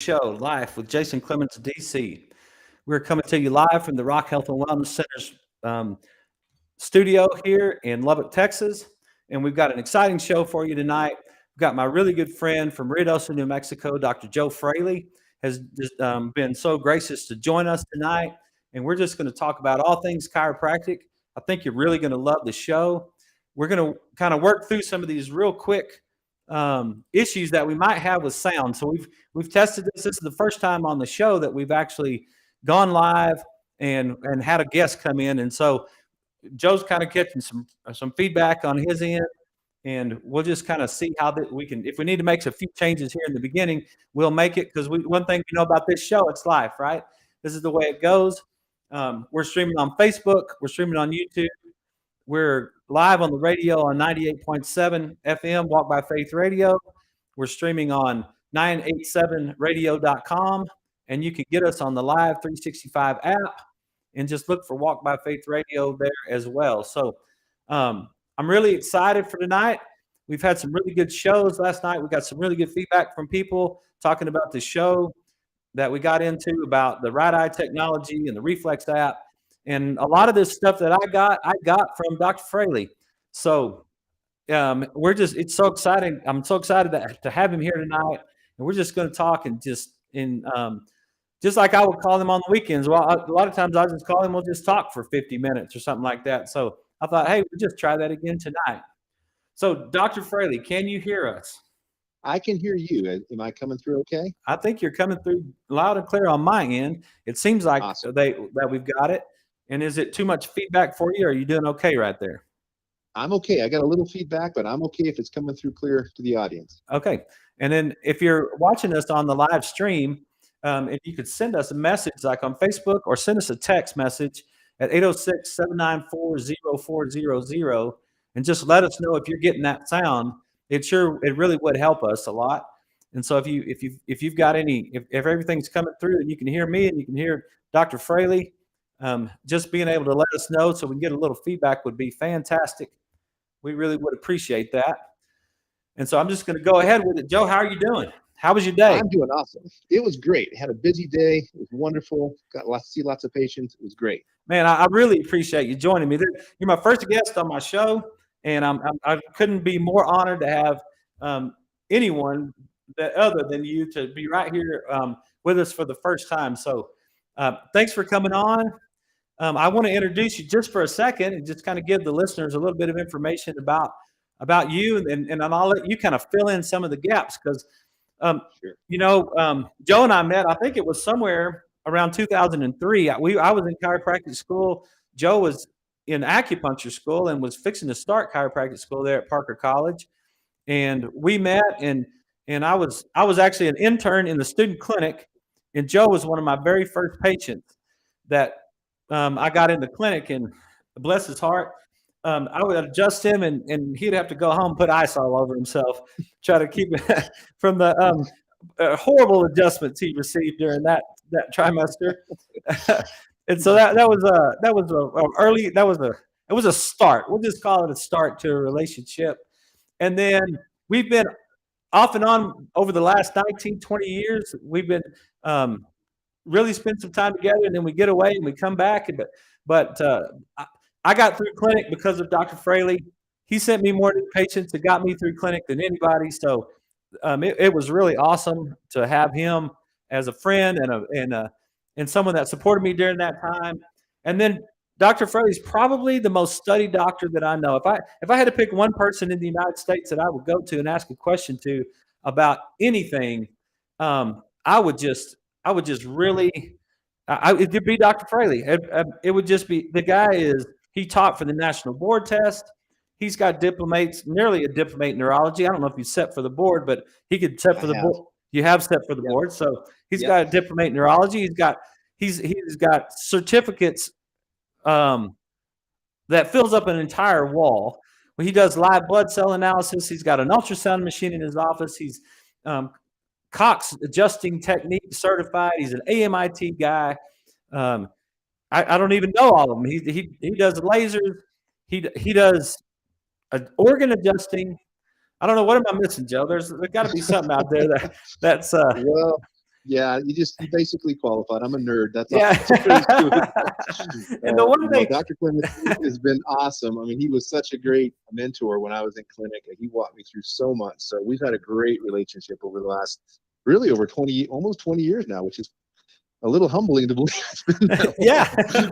Show live with Jason Clemmons, DC. We're coming to you live from the Rock Health and Wellness Center's studio here in Lubbock, Texas. And we've got an exciting show for you tonight. We've got my really good friend from Ruidoso, New Mexico, Dr. Joe Fraley, has just, been so gracious to join us tonight. And we're just going to talk about all things chiropractic. I think you're really going to love the show. We're going to kind of work through some of these real quick issues that we might have with sound. So we've tested this. This is the first time on the show that we've actually gone live and had a guest come in. And so Joe's kind of catching some feedback on his end, and we'll just kind of see how that we can. If we need to make a few changes here in the beginning, we'll make it, because one thing we know about this show, it's live, right? This is the way it goes. We're streaming on Facebook. We're streaming on YouTube. We're live on the radio on 98.7 FM, Walk by Faith Radio. We're streaming on 987radio.com, and you can get us on the Live 365 app and just look for Walk by Faith Radio there as well. So I'm really excited for tonight. We've had some really good shows last night. We got some really good feedback from people talking about the show that we got into about the right eye technology and the Reflex app. And a lot of this stuff that I got from Dr. Fraley. So it's so exciting. I'm so excited to have him here tonight. And we're just going to talk and just like I would call him on the weekends. Well, a lot of times I just call him, we'll just talk for 50 minutes or something like that. So I thought, hey, we'll just try that again tonight. So Dr. Fraley, can you hear us? I can hear you. Am I coming through okay? I think you're coming through loud and clear on my end. It seems like awesome. that we've got it. And is it too much feedback for you, or are you doing okay right there? I'm okay. I got a little feedback, but I'm okay if it's coming through clear to the audience. Okay. And then if you're watching us on the live stream, if you could send us a message like on Facebook, or send us a text message at 806-794-0400, and just let us know if you're getting that sound. It really would help us a lot. And so if you've got if everything's coming through and you can hear me and you can hear Dr. Fraley, just being able to let us know so we can get a little feedback would be fantastic. We really would appreciate that. And so I'm just going to go ahead with it. Joe, how are you doing? How was your day? I'm doing awesome. It was great. Had a busy day. It was wonderful. Got to see lots of patients. It was great. Man, I really appreciate you joining me. You're my first guest on my show, and I couldn't be more honored to have anyone other than you to be right here with us for the first time. So thanks for coming on. I want to introduce you just for a second and just kind of give the listeners a little bit of information about you, and I'll let you kind of fill in some of the gaps, because sure. Joe and I met, I think it was somewhere around 2003. I was in chiropractic school. Joe was in acupuncture school and was fixing to start chiropractic school there at Parker College. And we met, and I was actually an intern in the student clinic, and Joe was one of my very first patients that I got in the clinic, and bless his heart, I would adjust him, and he'd have to go home, put ice all over himself, try to keep it from the horrible adjustments he received during that trimester. And so it was a start. We'll just call it a start to a relationship. And then we've been off and on over the last 19, 20 years. We've been really spend some time together, and then we get away and we come back. But I got through clinic because of Dr. Fraley. He sent me more patients that got me through clinic than anybody. So it was really awesome to have him as a friend and someone that supported me during that time. And then Dr. Fraley's probably the most studied doctor that I know. If I had to pick one person in the United States that I would go to and ask a question to about anything, I would just really, it would be Dr. Fraley. It would just be, the guy he taught for the national board test. He's got nearly a diplomate in neurology. I don't know if he's set for the board, but he could set for the board. You have set for the board. So he's got a diplomate in neurology. He's got certificates that fills up an entire wall. When he does live blood cell analysis, he's got an ultrasound machine in his office. He's Cox adjusting technique certified. He's an AMIT guy. I don't even know all of them. He does lasers. He does organ adjusting. I don't know, what am I missing, Joe? There's got to be something out there that's well, Yeah, you basically qualified. I'm a nerd. That's all Yeah. there is to it. And the one No, thing, Dr. Clemmons has been awesome. I mean, he was such a great mentor when I was in clinic. He walked me through so much. So we've had a great relationship over the last, really over 20, almost 20 years now, which is a little humbling to believe it's been that yeah. long.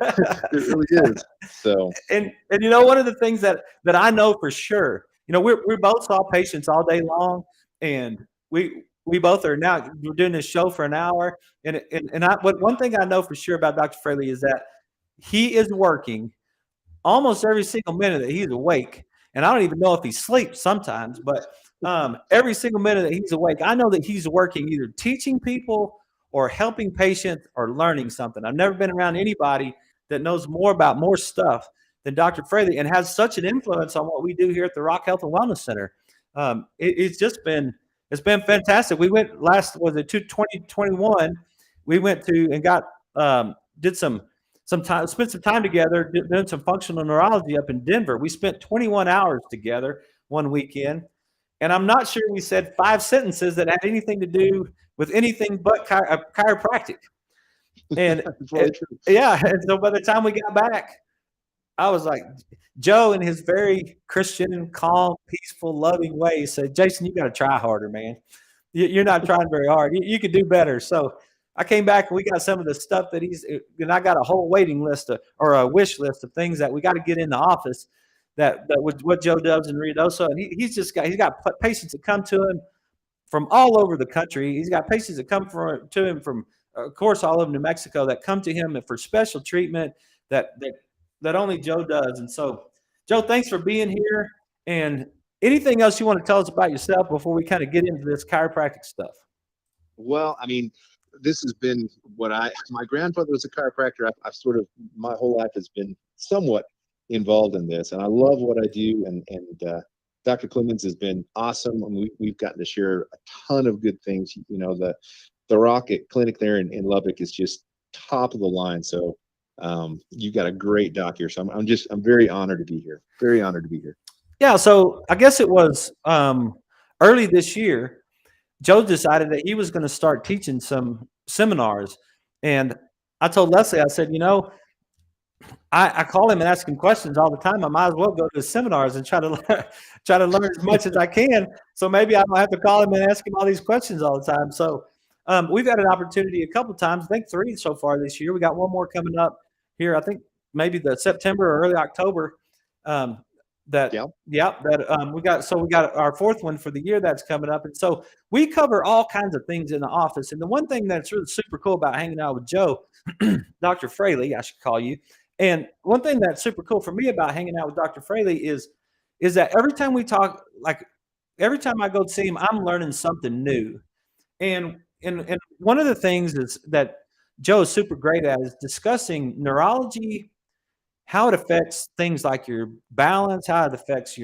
It really is. So, And you know, one of the things that I know for sure, you know, we both saw patients all day long, and we both are now we're doing this show for an hour, and I what one thing I know for sure about Dr. Fraley is that he is working almost every single minute that he's awake. And I don't even know if he sleeps sometimes, but every single minute that he's awake, I know that he's working either teaching people or helping patients or learning something. I've never been around anybody that knows more about more stuff than Dr. Fraley and has such an influence on what we do here at the Rock Health and Wellness Center. It's just been it's been fantastic. We went last was it 2021. We went to and got did some time, spent some time together doing some functional neurology up in Denver. We spent 21 hours together one weekend, and I'm not sure we said 5 sentences that had anything to do with anything but chiropractic. And yeah, and so by the time we got back, I was like, Joe, in his very Christian, calm, peaceful, loving way, said, "Jason, you got to try harder, man. You're not trying very hard. You could do better." So I came back and we got some of the stuff that and I got a whole waiting list or a wish list of things that we got to get in the office that was what Joe does in Ruidoso. And he's got patients that come to him from all over the country. He's got patients that come to him from, of course, all over New Mexico that come to him for special treatment that only Joe does. And so, Joe, thanks for being here. And anything else you want to tell us about yourself before we kind of get into this chiropractic stuff? well, I mean, this has been my grandfather was a chiropractor. I've sort of, my whole life has been somewhat involved in this, and I love what I do. And Dr. Clemmons has been awesome. I mean, we've gotten to share a ton of good things. You know, the Rocket Clinic there in Lubbock is just top of the line. So you've got a great doc here. So I'm very honored to be here. Very honored to be here. Yeah, so I guess it was early this year, Joe decided that he was going to start teaching some seminars. And I told Leslie, I said, you know, I call him and ask him questions all the time. I might as well go to his seminars and try to learn as much as I can. So maybe I don't have to call him and ask him all these questions all the time. So we've had an opportunity a couple of times, I think 3 so far this year. We got one more coming up here. I think maybe the September or early October. That we got our 4th one for the year that's coming up. And so we cover all kinds of things in the office. And the one thing that's really super cool about hanging out with Joe, Dr. Fraley, I should call you. And one thing that's super cool for me about hanging out with Dr. Fraley is that every time we talk, like every time I go to see him, I'm learning something new. And one of the things is that Joe is super great at is discussing neurology, how it affects things like your balance, how it affects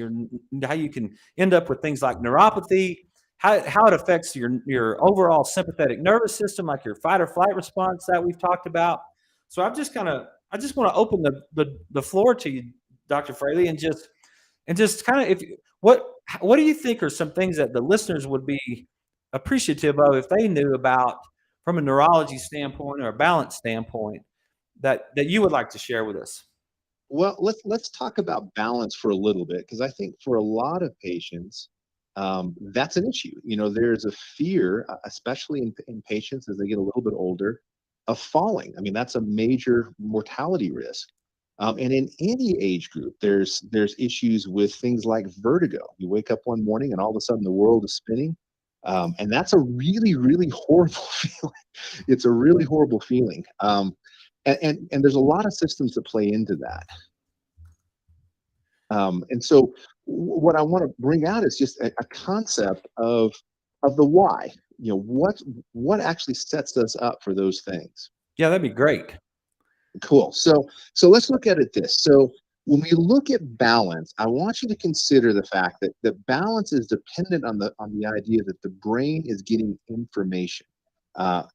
how you can end up with things like neuropathy, how it affects your overall sympathetic nervous system, like your fight or flight response that we've talked about. So I just want to open the floor to you, Dr. Fraley, and just kind of what do you think are some things that the listeners would be appreciative of if they knew about from a neurology standpoint or a balance standpoint that you would like to share with us? Well, let's talk about balance for a little bit, because I think for a lot of patients, that's an issue. You know, there's a fear, especially in patients as they get a little bit older, of falling. I mean, that's a major mortality risk. And in any age group, there's issues with things like vertigo. You wake up one morning and all of a sudden the world is spinning. And that's a really, really horrible feeling. It's a really horrible feeling. And there's a lot of systems that play into that. And so what I want to bring out is just a concept of the why. You know, what actually sets us up for those things. Yeah, that'd be great. Cool. So let's look at it this. So when we look at balance, I want you to consider the fact that balance is dependent on the idea that the brain is getting information.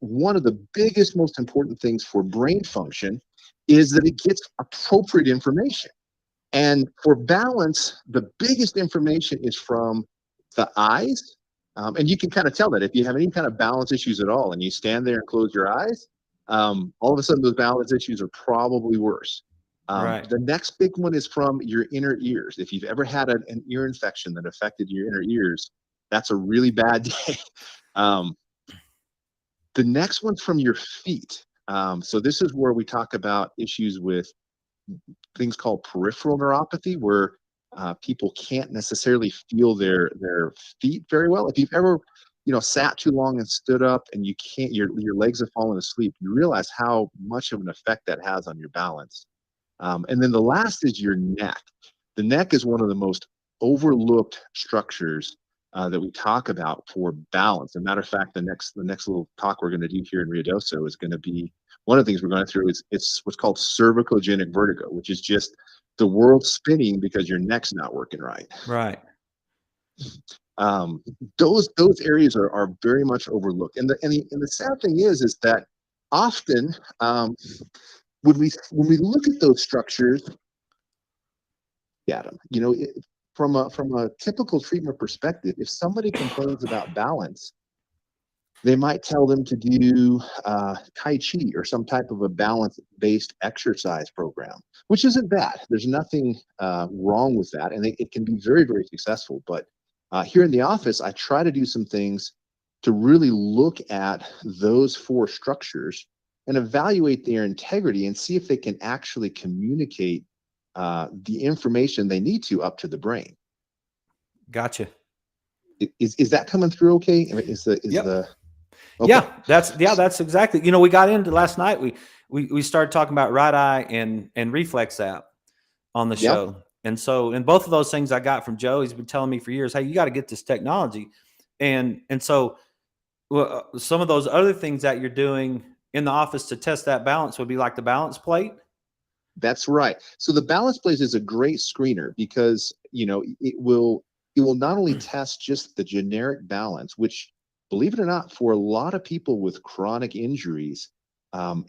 One of the biggest, most important things for brain function is that it gets appropriate information. And for balance, the biggest information is from the eyes, And you can kind of tell that if you have any kind of balance issues at all and you stand there and close your eyes, all of a sudden those balance issues are probably worse. Right. The next big one is from your inner ears. If you've ever had an ear infection that affected your inner ears, that's a really bad day. Um, the next one's from your feet. So this is where we talk about issues with things called peripheral neuropathy, where people can't necessarily feel their feet very well. If you've ever, sat too long and stood up and you can't, your legs have fallen asleep, you realize how much of an effect that has on your balance. And then the last is your neck. The neck is one of the most overlooked structures that we talk about for balance. As a matter of fact, the next little talk we're going to do here in Ruidoso is going to be one of the things we're going through is it's what's called cervicogenic vertigo, which is just the world spinning because your neck's not working right. Right. Um, those areas are very much overlooked, and the sad thing is that often when we look at those structures, at them, from a typical treatment perspective, if somebody complains about balance, they might tell them to do Tai Chi or some type of a balance-based exercise program, which isn't bad. There's nothing wrong with that, and it can be very, very successful. But here in the office, I try to do some things to really look at those four structures and evaluate their integrity and see if they can actually communicate the information they need to up to the brain. Gotcha. Is that coming through okay? I mean, Yep. Okay. Yeah, that's exactly. We got into last night. We started talking about right eye and reflex app on the Yep. show, and so and both of those things I got from Joe. He's been telling me for years, hey, you got to get this technology, and so some of those other things that you're doing in the office to test that balance would be like the balance plate. That's right. So the balance plate is a great screener because it will not only test just the generic balance, which, believe it or not, for a lot of people with chronic injuries,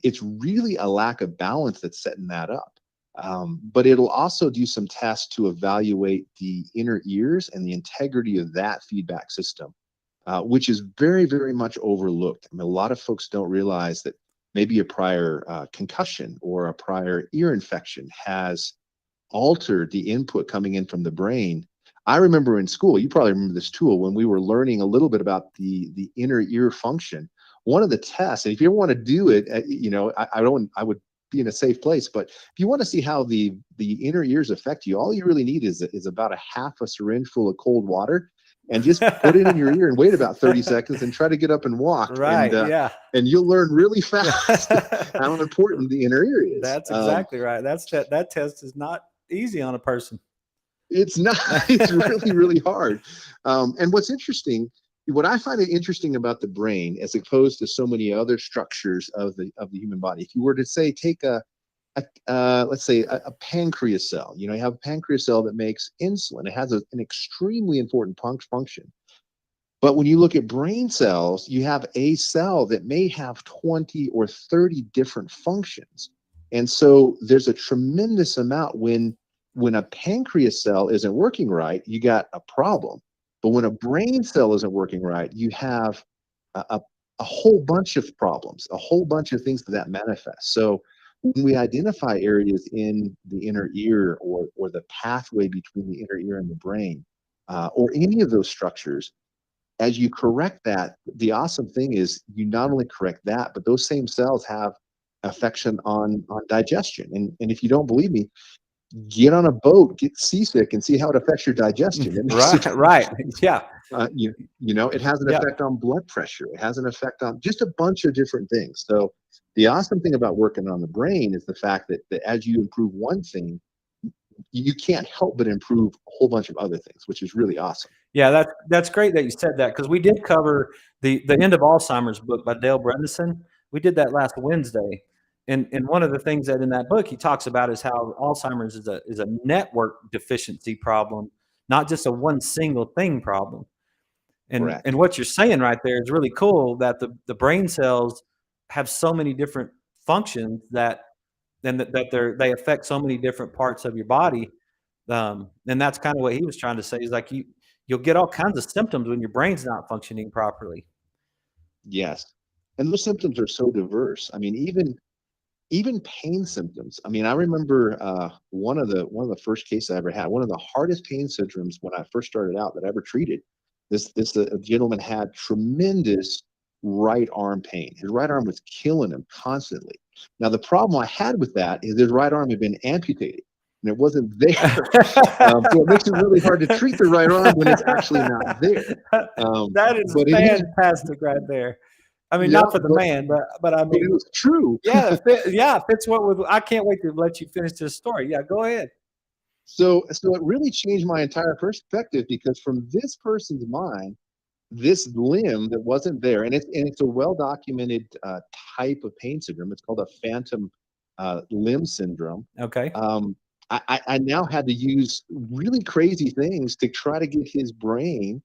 it's really a lack of balance that's setting that up. But it'll also do some tests to evaluate the inner ears and the integrity of that feedback system, which is very, very much overlooked. I mean, a lot of folks don't realize that maybe a prior concussion or a prior ear infection has altered the input coming in from the brain. I remember in school, you probably remember this tool, when we were learning a little bit about the inner ear function. One of the tests, and if you ever want to do it, I would be in a safe place, but if you want to see how the inner ears affect you, all you really need is about a half a syringe full of cold water, and just put it in your ear and wait about 30 seconds and try to get up and walk. Right. Yeah. And you'll learn really fast how important the inner ear is. That's exactly right. That test is not easy on a person. It's not. It's really, really hard. And what I find interesting about the brain, as opposed to so many other structures of the human body, if you were to say take let's say a pancreas cell, you have a pancreas cell that makes insulin. It has an extremely important function. But when you look at brain cells, you have a cell that may have 20 or 30 different functions. And so there's a tremendous amount when a pancreas cell isn't working right, you got a problem. But when a brain cell isn't working right, you have a whole bunch of problems, a whole bunch of things that manifest. So when we identify areas in the inner ear or the pathway between the inner ear and the brain, or any of those structures, as you correct that, the awesome thing is you not only correct that, but those same cells have affection on digestion. And if you don't believe me, get on a boat, get seasick, and see how it affects your digestion. Right. Yeah. It has an effect on blood pressure. It has an effect on just a bunch of different things. So the awesome thing about working on the brain is the fact that as you improve one thing, you can't help but improve a whole bunch of other things, which is really awesome. Yeah, that's great that you said that, because we did cover the End of Alzheimer's book by Dale Bredesen. We did that last Wednesday, and one of the things that in that book he talks about is how Alzheimer's is a network deficiency problem, not just a one single thing problem. Correct. And what you're saying right there is really cool, that the brain cells have so many different functions that they affect so many different parts of your body. And that's kind of what he was trying to say, is like you you'll get all kinds of symptoms when your brain's not functioning properly. Yes. And those symptoms are so diverse. I mean, even pain symptoms. I mean, I remember one of the first cases I ever had. One of the hardest pain syndromes when I first started out that I ever treated. This gentleman had tremendous right arm pain. His right arm was killing him constantly. Now the problem I had with that is his right arm had been amputated and it wasn't there. So it makes it really hard to treat the right arm when it's actually not there. That is But in his fantastic right there. I mean, yeah, not for the man, but I but it mean, was true. yeah, it fits what with. I can't wait to let you finish this story. Yeah, go ahead. So it really changed my entire perspective because from this person's mind, this limb that wasn't there, and it's a well documented type of pain syndrome. It's called a phantom limb syndrome. Okay, Um, I now had to use really crazy things to try to get his brain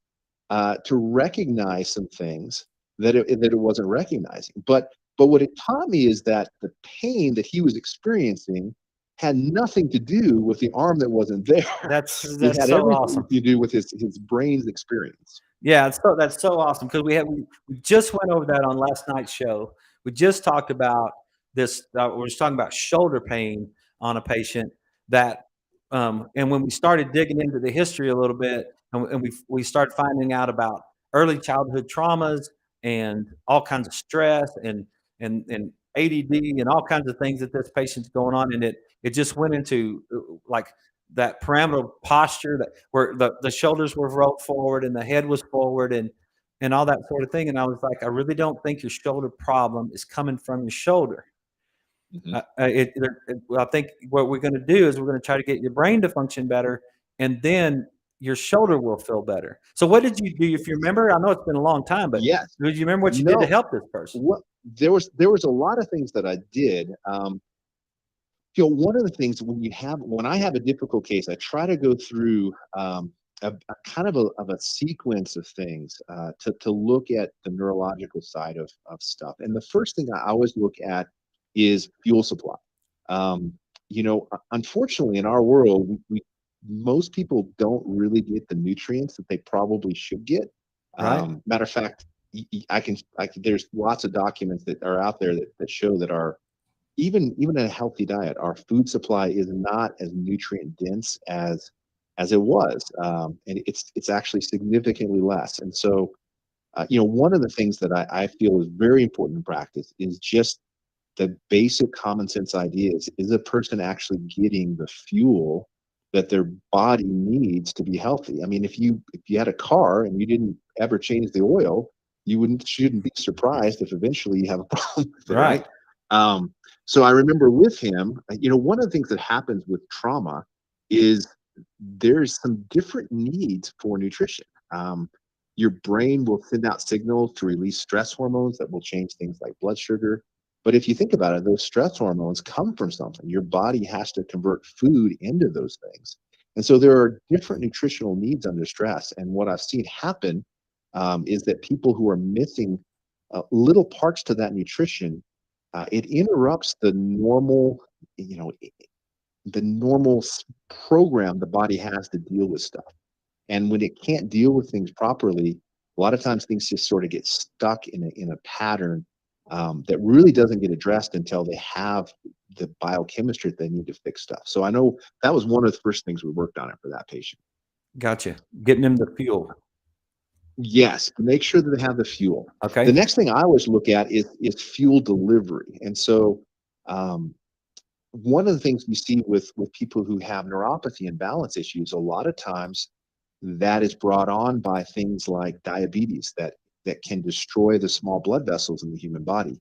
to recognize some things that it wasn't recognizing. But what it taught me is that the pain that he was experiencing had nothing to do with the arm that wasn't there. It that's had so everything awesome. to do with his brain's experience. Yeah, that's so awesome because we just went over that on last night's show. We just talked about this. We were just talking about shoulder pain on a patient that, and when we started digging into the history a little bit, and we started finding out about early childhood traumas and all kinds of stress and ADD and all kinds of things that this patient's going on, and it just went into like that pyramidal posture that where the shoulders were rolled forward and the head was forward and all that sort of thing. And I was like, I really don't think your shoulder problem is coming from your shoulder. Mhm. I think what we're going to do is we're going to try to get your brain to function better, and then your shoulder will feel better. So, what did you do? If you remember, I know it's been a long time, but Yes. do you remember what you did to No. help this person? What there was a lot of things that I did. One of the things when I have a difficult case, I try to go through a kind of a sequence of things to look at the neurological side of stuff. And the first thing I always look at is fuel supply. Um, Unfortunately, in our world, most people don't really get the nutrients that they probably should get. Right? Matter of fact, there's lots of documents that are out there that show that our even in a healthy diet, our food supply is not as nutrient dense as it was, and it's actually significantly less. And so, one of the things that I feel is very important in practice is just the basic common sense ideas. Is a person actually getting the fuel that their body needs to be healthy? I mean, if you had a car and you didn't ever change the oil, you shouldn't be surprised if eventually you have a problem with it, right? Right. Um, so I remember with him, one of the things that happens with trauma is there's some different needs for nutrition. Your brain will send out signals to release stress hormones that will change things like blood sugar. But if you think about it, those stress hormones come from something. Your body has to convert food into those things. And so there are different nutritional needs under stress. And what I've seen happen is that people who are missing little parts to that nutrition, it interrupts you know, the normal program the body has to deal with stuff. And when it can't deal with things properly, a lot of times things just sort of get stuck in a pattern that really doesn't get addressed until they have the biochemistry they need to fix stuff. So I know that was one of the first things we worked on it for that patient. Gotcha. Getting them the fuel. Yes, make sure that they have the fuel. The Okay. next thing I always look at is fuel delivery. And so um, one of the things we see with people who have neuropathy and balance issues, a lot of times that is brought on by things like diabetes that can destroy the small blood vessels in the human body.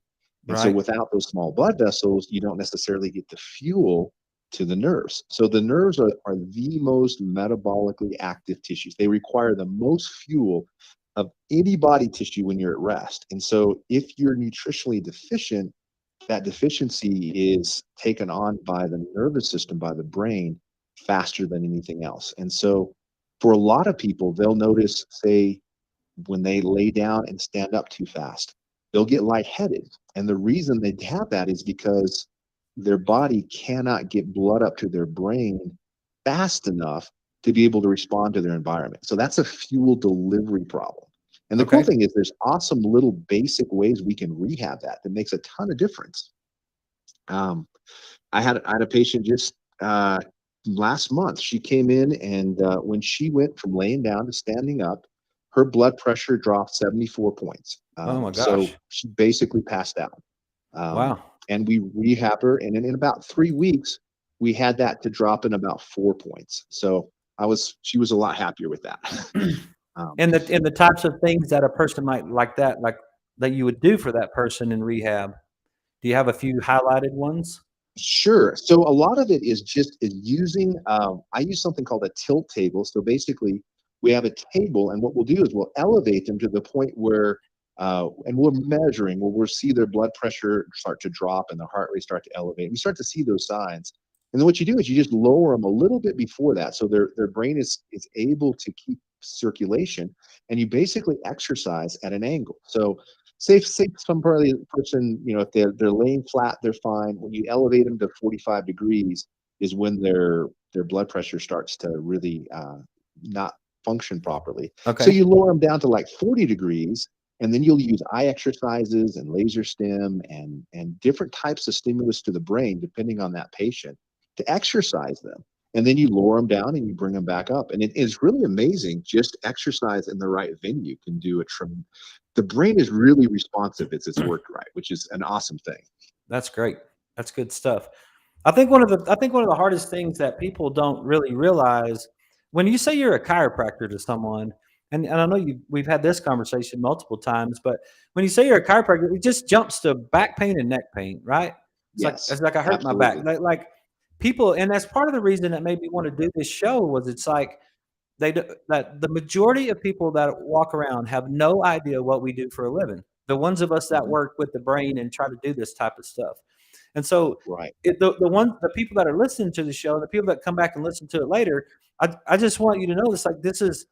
And so Right. without those small blood vessels, you don't necessarily get the fuel to the nerves. So the nerves are the most metabolically active tissues. They require the most fuel of any body tissue when you're at rest. And so if you're nutritionally deficient, that deficiency is taken on by the nervous system, by the brain, faster than anything else. And so for a lot of people, they'll notice, say, when they lay down and stand up too fast, they'll get lightheaded. And the reason they have that is because their body cannot get blood up to their brain fast enough to be able to respond to their environment. So that's a fuel delivery problem. And the cool Okay. thing is there's awesome little basic ways we can rehab that makes a ton of difference. Um, I had a patient just last month. She came in, and when she went from laying down to standing up, her blood pressure dropped 74 points. Oh my So gosh. she basically passed out. Um, Wow. and we rehab her, and in about 3 weeks, we had that to drop in about 4 points. So she was a lot happier with that. Um, And the types of things that a person might like that you would do for that person in rehab. Do you have a few highlighted ones? Sure. So a lot of it is just is using. I use something called a tilt table. So basically, we have a table, and what we'll do is we'll elevate them to the point where, and we're measuring. Where we'll see their blood pressure start to drop and the heart rate start to elevate. We start to see those signs, and then what you do is you just lower them a little bit before that, so their brain is able to keep circulation, and you basically exercise at an angle. So say some person, if they're laying flat, they're fine. When you elevate them to 45 degrees is when their blood pressure starts to really not function properly. So Okay. you lower them down to like 40 degrees, and then you'll use eye exercises and laser stim and different types of stimulus to the brain, depending on that patient, to exercise them. And then you lower them down and you bring them back up. And it is really amazing. Just exercise in the right venue can do a tremendous. The brain is really responsive as it's worked right, which is an awesome thing. That's great. That's good stuff. I think one of the hardest things that people don't really realize when you say you're a chiropractor to someone, and I know we've had this conversation multiple times, but when you say you're a chiropractor, it just jumps to back pain and neck pain, right? It's like Yes, it's like I hurt my back. absolutely. Like people, and that's part of the reason that made me want to do this show was it's like that the majority of people that walk around have no idea what we do for a living. The ones of us that Mhm. work with the brain and try to do this type of stuff. And so Right. the people that are listening to the show, the people that come back and listen to it later, I just want you to know this, like this is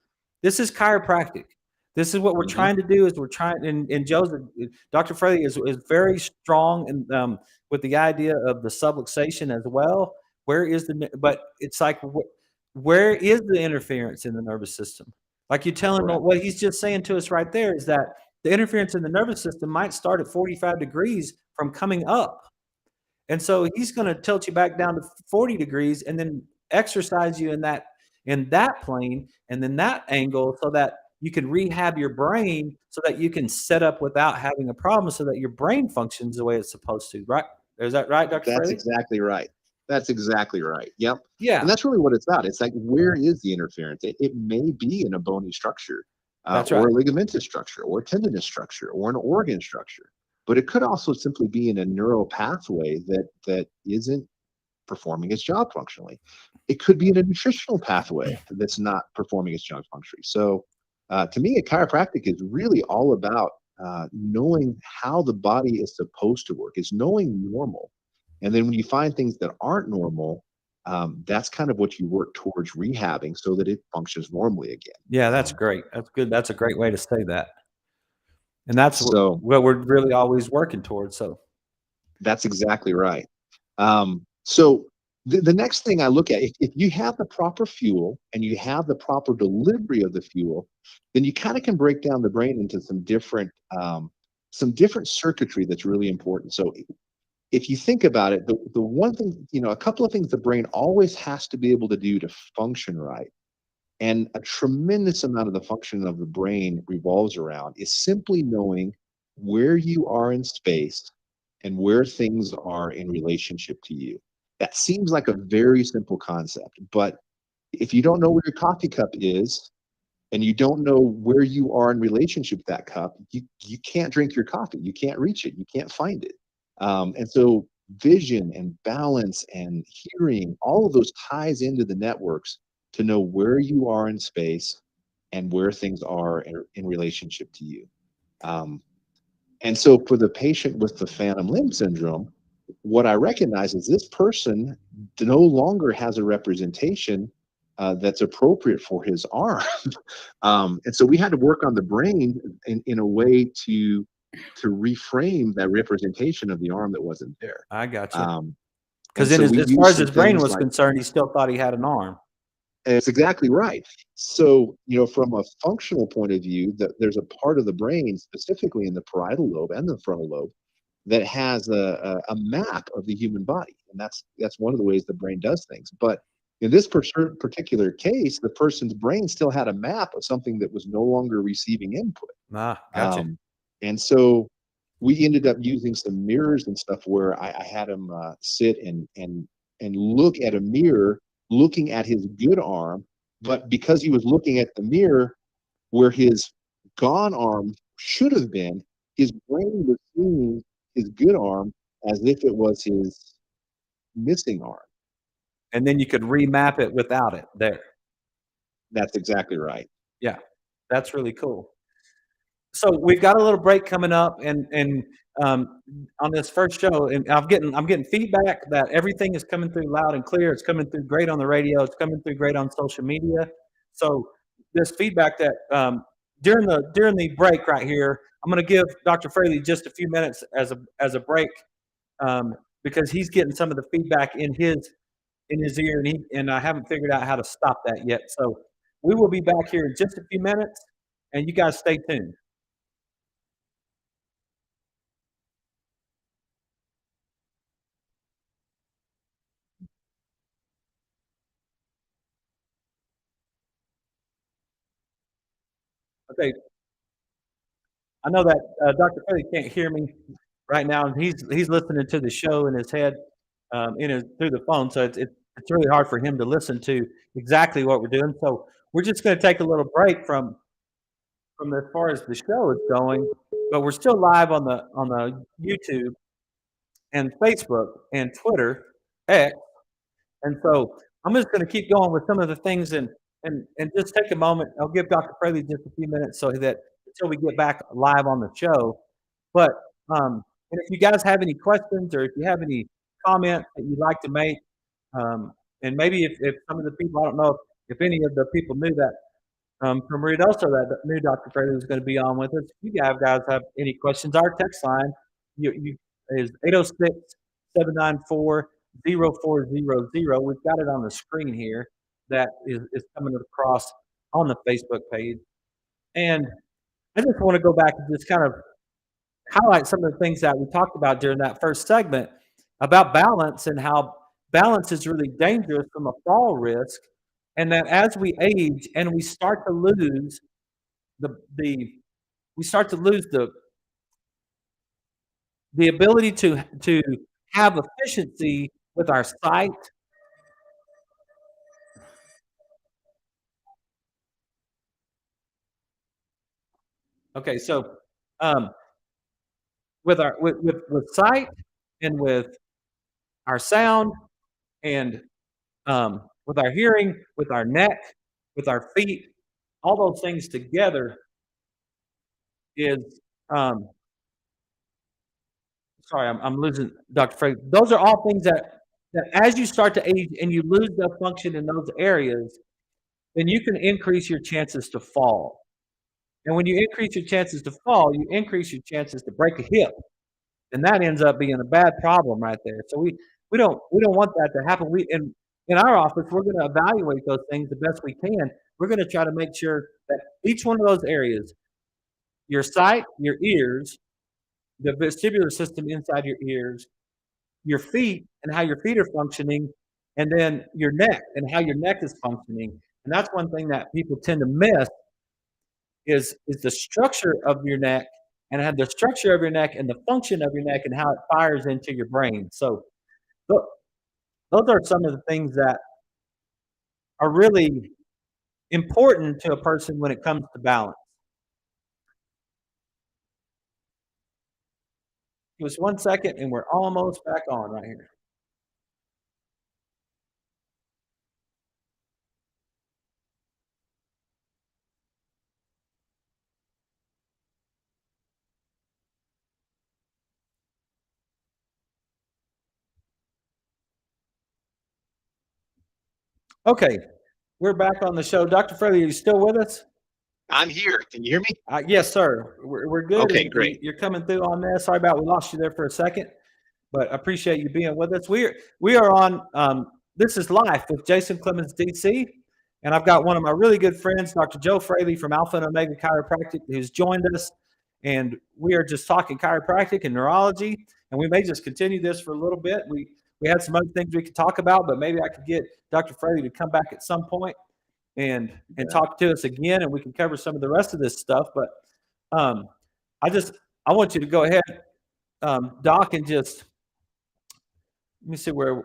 chiropractic. This is what we're Hmm. trying to do is we're trying and Joseph, Dr. Fraley is very strong and with the idea of the subluxation as well. Where is but it's like where is the interference in the nervous system? Like you're telling Correct. what he's just saying to us right there is that the interference in the nervous system might start at 45 degrees from coming up. And so he's going to tilt you back down to 40 degrees and then exercise you in that plane and then that angle so that you can rehab your brain so that you can set up without having a problem so that your brain functions the way it's supposed to, right? Is that right, Dr. That's Fraley? exactly right. That's exactly right. Yep. And Yeah, that's really what it's about. It's like, where is the interference? It may be in a bony structure, that's or right. a ligamentous structure, or a tendinous structure, or an organ structure. But it could also simply be in a neural pathway that isn't performing its job functionally. It could be in a nutritional pathway that's not performing its job functionally. So, to me, a chiropractic is really all about knowing how the body is supposed to work. It's knowing normal, and then when you find things that aren't normal, that's kind of what you work towards rehabbing so that it functions normally again. Yeah, that's great. That's good. That's a great way to say that. And that's what, So what we're really always working towards. So, that's exactly right. So the next thing I look at, if you have the proper fuel and you have the proper delivery of the fuel, then you kind of can break down the brain into some different circuitry that's really important. So if you think about it, the one thing, a couple of things the brain always has to be able to do to function right, and a tremendous amount of the function of the brain revolves around is simply knowing where you are in space and where things are in relationship to you. That seems like a very simple concept, but if you don't know where your coffee cup is and you don't know where you are in relationship with that cup, you can't drink your coffee. You can't reach it. You can't find it. And so vision and balance and hearing, all of those ties into the networks to know where you are in space and where things are in relationship to you. Um, and so for the patient with the phantom limb syndrome, what I recognize is this person no longer has a representation that's appropriate for his arm. And so we had to work on the brain in a way to reframe that representation of the arm that wasn't there. I got you. Um, Because and then so we as far use as some his brain things was like, concerned, he still thought he had an arm. It's exactly right. So, from a functional point of view, that there's a part of the brain, specifically in the parietal lobe and the frontal lobe, that has a map of the human body, and that's one of the ways the brain does things. But in this particular case, the person's brain still had a map of something that was no longer receiving input. Ah, gotcha. Um, and so we ended up using some mirrors and stuff where I had him sit and look at a mirror, looking at his good arm. But because he was looking at the mirror where his gone arm should have been, his brain was seeing his good arm as if it was his missing arm. And then you could remap it without it there. That's exactly right. Yeah, that's really cool. So we've got a little break coming up, and on this first show, and I'm getting feedback that everything is coming through loud and clear. It's coming through great on the radio. It's coming through great on social media. So this feedback that during the break right here, I'm going to give Dr. Fraley just a few minutes as a break, because he's getting some of the feedback in his ear, and I haven't figured out how to stop that yet. So we will be back here in just a few minutes, and you guys stay tuned. Okay, I know that Dr. Fraley can't hear me right now, and he's listening to the show in his head, through the phone. So it's really hard for him to listen to exactly what we're doing. So we're just going to take a little break from as far as the show is going, but we're still live on the YouTube and Facebook and Twitter, X. And so I'm just going to keep going with some of the things, and just take a moment. I'll give Dr. Fraley just a few minutes so that until we get back live on the show. But and if you guys have any questions, or if you have any comments that you'd like to make, and maybe if some of the people, I don't know if any of the people knew that from Ruidoso that knew Dr. Fraley was going to be on with us. If you guys have any questions, our text line is 806-794-0400. We've got it on the screen here that is coming across on the Facebook page. And I just want to go back and just kind of highlight some of the things that we talked about during that first segment about balance, and how balance is really dangerous from a fall risk, and that as we age and we start to lose the we start to lose the ability to have efficiency with our sight. Okay, so with sight, and with our sound, and with our hearing, with our neck, with our feet, all those things together is sorry, I'm losing Dr. Frey. Those are all things that as you start to age and you lose the function in those areas, then you can increase your chances to fall. And when you increase your chances to fall, you increase your chances to break a hip, and that ends up being a bad problem right there. So we don't want that to happen. We in our office, we're going to evaluate those things the best we can. We're going to try to make sure that each one of those areas, your sight, your ears, the vestibular system inside your ears, your feet and how your feet are functioning, and then your neck and how your neck is functioning. And that's one thing that people tend to miss is the structure of your neck, and have the structure of your neck and the function of your neck and how it fires into your brain. So those are some of the things that are really important to a person when it comes to balance. Give us 1 second, and we're almost back on right here. Okay, we're back on the show. Dr. Fraley, are you still with us? I'm here. Can you hear me? Yes, sir. We're good. Okay, and great. You're coming through on this. Sorry about we lost you there for a second, but I appreciate you being with us. We are on. This is Life with Jason Clemmons, DC. And I've got one of my really good friends, Dr. Joe Fraley from Alpha and Omega Chiropractic, who's joined us. And we are just talking chiropractic and neurology. And we may just continue this for a little bit. We had some other things we could talk about, but maybe I could get Dr. Fraley to come back at some point and talk to us again, and we can cover some of the rest of this stuff. But um, I want you to go ahead, Doc, and just let me see where.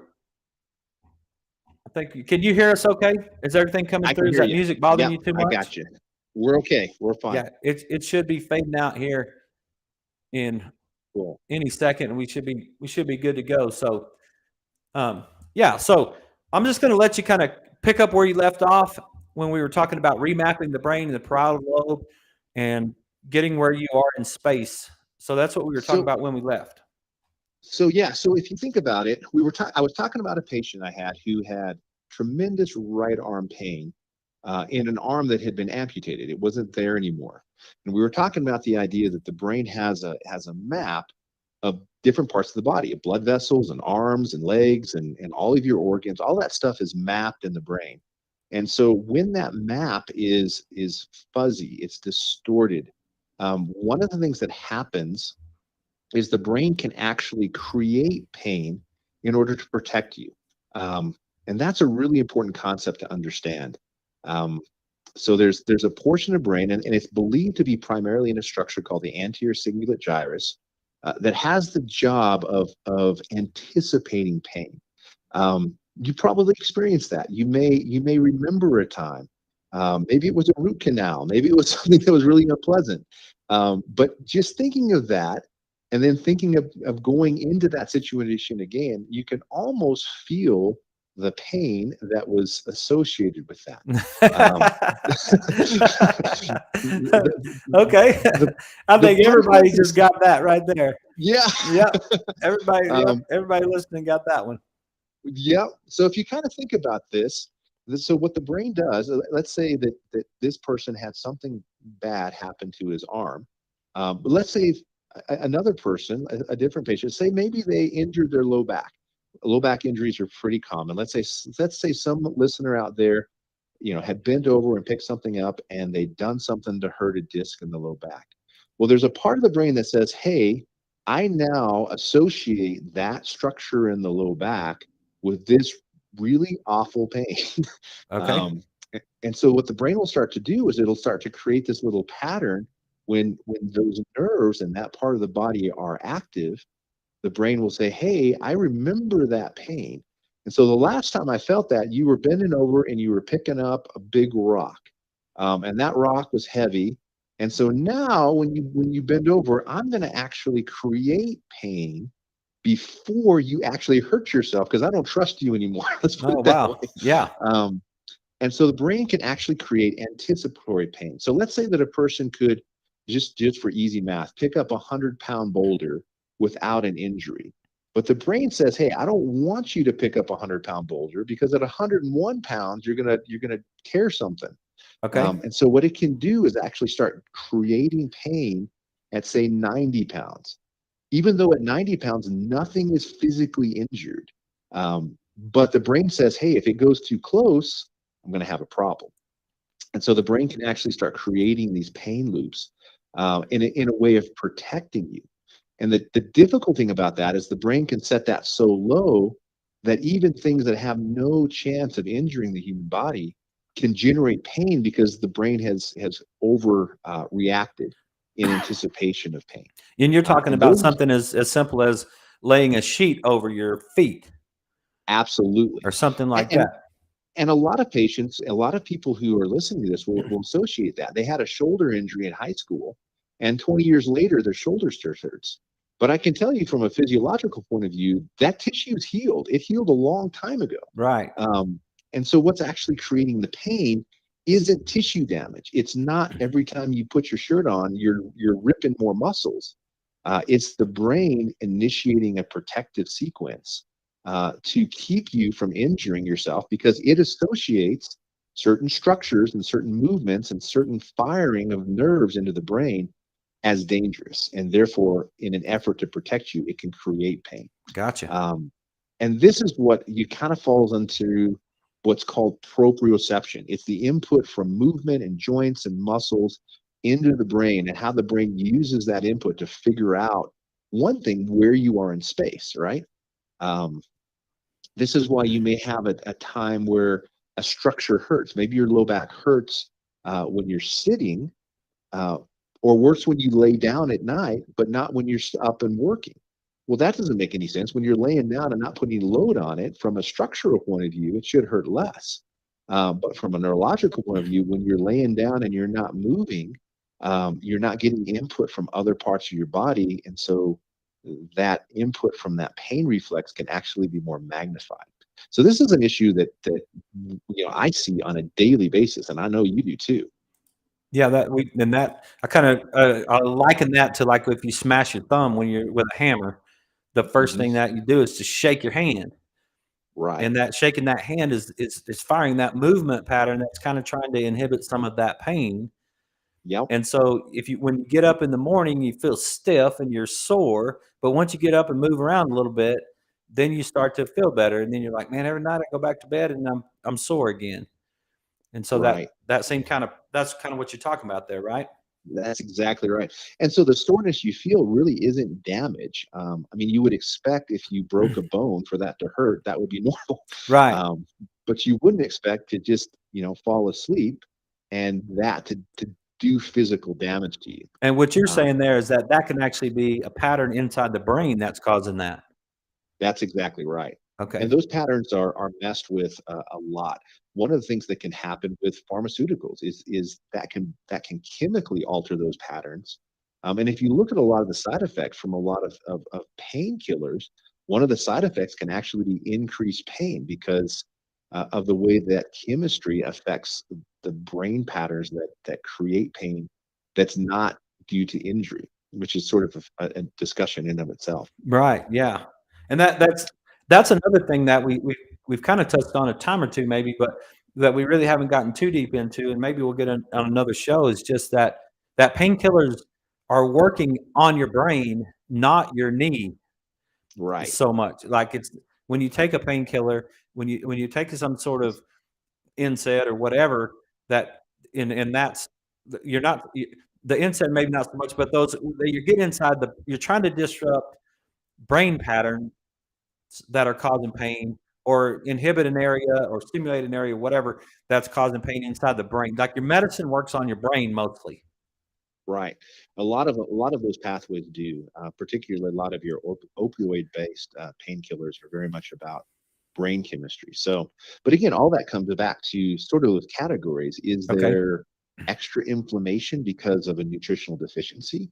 I think, can you hear us okay? Is everything coming I can through? Is hear that you. music bothering Yep, you too I much? got you. We're okay. We're fine. Yeah, it should be fading out here in Cool. any second, and we should be good to go. So, yeah. So I'm just going to let you kind of pick up where you left off when we were talking about remapping the brain and the parietal lobe and getting where you are in space. So that's what we were talking about when we left. So yeah, so if you think about it, I was talking about a patient I had who had tremendous right arm pain in an arm that had been amputated. It wasn't there anymore. And we were talking about the idea that the brain has a map of different parts of the body, of blood vessels and arms and legs and all of your organs. All that stuff is mapped in the brain. And so when that map is fuzzy, it's distorted. One of the things that happens is the brain can actually create pain in order to protect you. And that's a really important concept to understand. So there's a portion of brain, and it's believed to be primarily in a structure called the anterior cingulate gyrus that has the job of anticipating pain. You probably experienced that. You may remember a time. Maybe it was a root canal. Maybe it was something that was really unpleasant. But just thinking of that, and then thinking of going into that situation again, you can almost feel the pain that was associated with that. Okay. I think everybody just got that right there. Yeah. Yeah. Everybody listening got that one. Yeah. So if you kind of think about this, so what the brain does, let's say that this person had something bad happen to his arm. But let's say another person, a different patient, say maybe they injured their low back. Low back injuries are pretty common. Let's say some listener out there, had bent over and picked something up and they'd done something to hurt a disc in the low back. Well, there's a part of the brain that says, hey, I now associate that structure in the low back with this really awful pain. Okay. And so what the brain will start to do is it'll start to create this little pattern when those nerves in that part of the body are active. The brain will say, hey, I remember that pain. And so the last time I felt that, you were bending over and you were picking up a big rock. And that rock was heavy. And so now when you bend over, I'm going to actually create pain before you actually hurt yourself, because I don't trust you anymore. Let's put it that way. Yeah. And so the brain can actually create anticipatory pain. So let's say that a person could, just for easy math, pick up a 100-pound boulder without an injury. But the brain says, hey, I don't want you to pick up a 100-pound boulder, because at 101 pounds, you're gonna tear something. Okay. And so what it can do is actually start creating pain at, say, 90 pounds. Even though at 90 pounds, nothing is physically injured. But the brain says, hey, if it goes too close, I'm going to have a problem. And so the brain can actually start creating these pain loops in a way of protecting you. And the difficult thing about that is the brain can set that so low that even things that have no chance of injuring the human body can generate pain, because the brain has over reacted in anticipation of pain. And you're talking about something as simple as laying a sheet over your feet. Absolutely. Or something like that. And a lot of patients, a lot of people who are listening to this will associate that. They had a shoulder injury in high school, and 20 years later, their shoulder still hurts. But I can tell you from a physiological point of view, that tissue is healed. It healed a long time ago. Right. And so what's actually creating the pain isn't tissue damage. It's not every time you put your shirt on, you're ripping more muscles. It's the brain initiating a protective sequence to keep you from injuring yourself, because it associates certain structures and certain movements and certain firing of nerves into the brain as dangerous. And therefore, in an effort to protect you, it can create pain. Gotcha. And this is what you kind of falls into what's called proprioception. It's the input from movement and joints and muscles into the brain, and how the brain uses that input to figure out one thing, where you are in space, right? Um, this is why you may have a time where a structure hurts. Maybe your low back hurts when you're sitting, uh, or worse, when you lay down at night, but not when you're up and working. Well, that doesn't make any sense. When you're laying down and not putting load on it, from a structural point of view, it should hurt less. But from a neurological point of view, when you're laying down and you're not moving, you're not getting input from other parts of your body. And so that input from that pain reflex can actually be more magnified. So this is an issue that I see on a daily basis, and I know you do too. Yeah, that I kind of I liken that to like if you smash your thumb when you're with a hammer, the first Hmm. thing that you do is to shake your hand, Right. and that shaking that hand is firing that movement pattern that's kind of trying to inhibit some of that pain. Yep. And so when you get up in the morning, you feel stiff and you're sore, but once you get up and move around a little bit, then you start to feel better, and then you're like, man, every night I go back to bed and I'm sore again. And so Right. that's kind of what you're talking about there, right? That's exactly right. And so the soreness you feel really isn't damage. I mean, you would expect if you broke a bone for that to hurt, that would be normal. Right. Um, but you wouldn't expect to just, fall asleep and that to do physical damage to you. And what you're Um, saying there is that that can actually be a pattern inside the brain that's causing that. That's exactly right. And Okay. those patterns are messed with a lot. One of the things that can happen with pharmaceuticals is that can chemically alter those patterns. And if you look at a lot of the side effects from a lot of painkillers, one of the side effects can actually be increased pain because of the way that chemistry affects the brain patterns that create pain that's not due to injury, which is sort of a discussion in of itself. Right, yeah. And that's another thing that we've kinda touched on a time or 2 maybe, but that we really haven't gotten too deep into, and maybe we'll get on another show, is just that painkillers are working on your brain, not your knee Right. so much. Like, it's when you take a painkiller, when you take some sort of NSAID or whatever, that and that's you're not you the NSAID maybe not so much, but those you're getting inside you're trying to disrupt brain patterns that are causing pain, or inhibit an area or stimulate an area, whatever, that's causing pain inside the brain. Like, your medicine works on your brain mostly. Right. A lot of those pathways do, particularly a lot of your opioid-based painkillers are very much about brain chemistry. So, but again, all that comes back to sort of those categories. Is Okay. there extra inflammation because of a nutritional deficiency?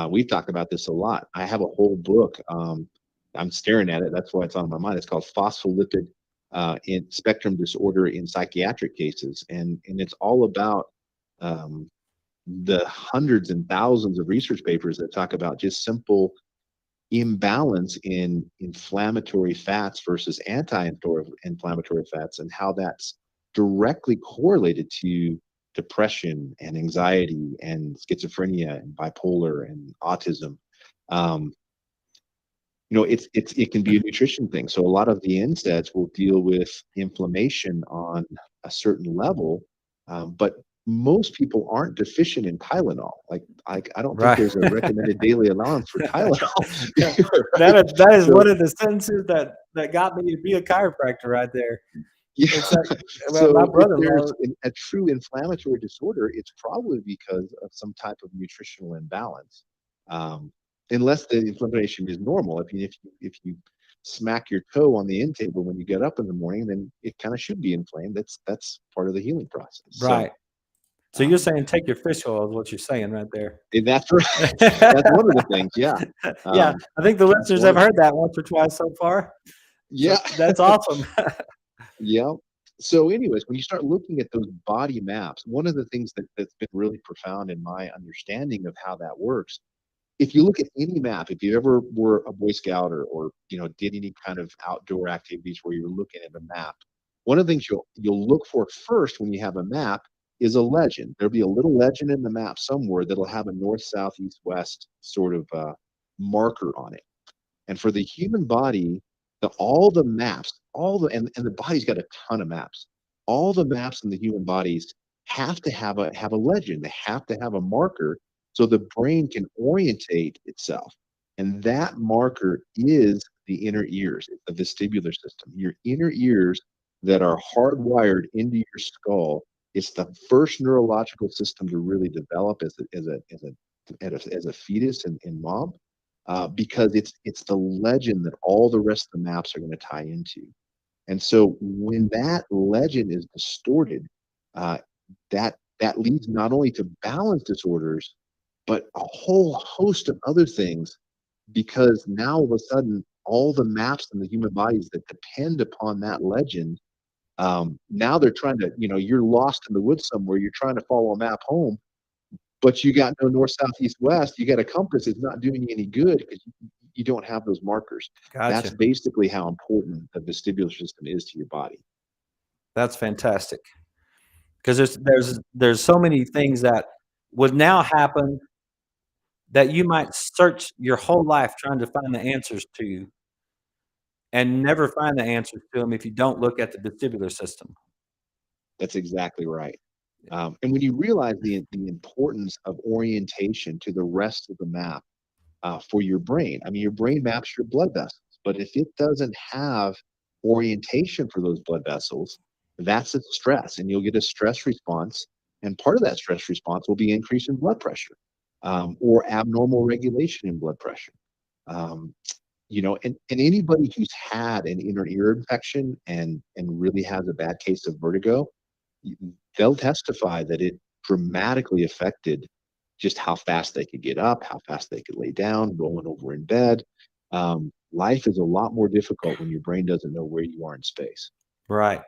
We've talked about this a lot. I have a whole book. I'm staring at it. That's why it's on my mind. It's called Phospholipid in Spectrum Disorder in Psychiatric Cases, and it's all about um, the hundreds and thousands of research papers that talk about just simple imbalance in inflammatory fats versus anti-inflammatory fats, and how that's directly correlated to depression and anxiety and schizophrenia and bipolar and autism. Um, it can be a nutrition thing. So a lot of the NSAIDs will deal with inflammation on a certain level, but most people aren't deficient in Tylenol. Like I don't think Right. there's a recommended daily allowance for Tylenol. Right? That is So one of the sentences that got me to be a chiropractor right there. yeah, It's like, well, my so if brother-in-law. there's a true inflammatory disorder, it's probably because of some type of nutritional imbalance. Um, Unless the inflammation is normal. If you smack your toe on the end table when you get up in the morning, then it kind of should be inflamed. That's part of the healing process. So Right. So you're um, saying take your fish oil is what you're saying right there. and that's right. That's one of the things. Yeah. Yeah, Um, I think the listeners have one. heard that once or twice so far. So Yeah. that's awesome. Yeah. So, anyways, when you start looking at those body maps, one of the things that's been really profound in my understanding of how that works, if you look at any map, if you ever were a Boy Scout or did any kind of outdoor activities where you're looking at a map, one of the things you'll look for first when you have a map is a legend. There'll be a little legend in the map somewhere that'll have a north, south, east, west sort of marker on it. And for the human body, All the maps, and the body's got a ton of maps. All the maps in the human bodies have to have a legend. They have to have a marker so the brain can orientate itself. And that marker is the inner ears, the vestibular system. Your inner ears that are hardwired into your skull. It's the first neurological system to really develop as a fetus in mom, because it's the legend that all the rest of the maps are going to tie into. And so when that legend is distorted, uh, that leads not only to balance disorders, but a whole host of other things, because now all of a sudden all the maps in the human bodies that depend upon that legend, now they're trying to, you're lost in the woods somewhere, you're trying to follow a map home, but you got no north, south, east, west. You got a compass. It's not doing you any good because you don't have those markers. That's Gotcha. basically how important the vestibular system is to your body. That's fantastic. Because there's so many things that would now happen that you might search your whole life trying to find the answers to, and never find the answers to them if you don't look at the vestibular system. That's exactly right. And when you realize the importance of orientation to the rest of the map, for your brain, I mean, your brain maps your blood vessels, but if it doesn't have orientation for those blood vessels, that's a stress, and you'll get a stress response. And part of that stress response will be increase in blood pressure, or abnormal regulation in blood pressure. Um, and anybody who's had an inner ear infection and really has a bad case of vertigo, they'll testify that it dramatically affected just how fast they could get up, how fast they could lay down, rolling over in bed. Life is a lot more difficult when your brain doesn't know where you are in space. Right.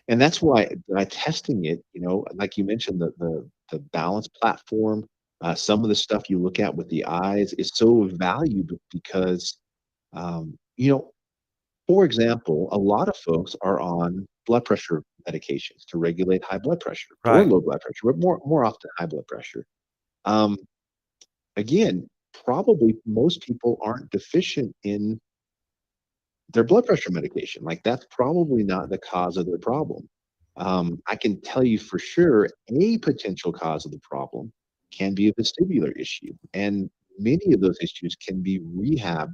And that's why by testing it, like you mentioned, the balance platform, some of the stuff you look at with the eyes is so valuable because, um, you know, for example, a lot of folks are on blood pressure medications to regulate high blood pressure or Right. low blood pressure, but more often high blood pressure. Um, Again, probably most people aren't deficient in their blood pressure medication. Like that's probably not the cause of their problem. I can tell you for sure a potential cause of the problem can be a vestibular issue, and many of those issues can be rehabbed